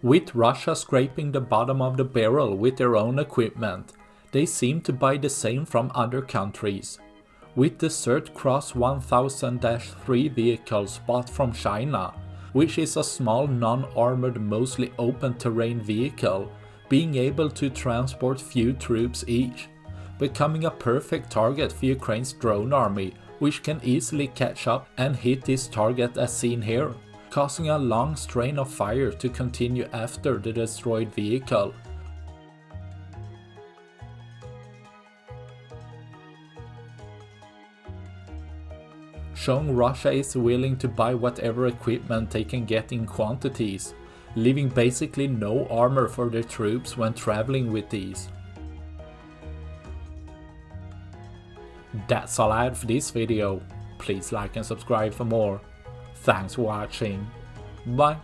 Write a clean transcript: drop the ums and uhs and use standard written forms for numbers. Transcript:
With Russia scraping the bottom of the barrel with their own equipment, they seem to buy the same from other countries. With the Desertcross 1000-3 vehicles bought from China, which is a small non-armored mostly open terrain vehicle, being able to transport few troops each, becoming a perfect target for Ukraine's drone army, which can easily catch up and hit this target as seen here, causing a long strain of fire to continue after the destroyed vehicle. Showing Russia is willing to buy whatever equipment they can get in quantities, leaving basically no armor for their troops when traveling with these. That's all I had for this video. Please like and subscribe for more. Thanks for watching. Bye.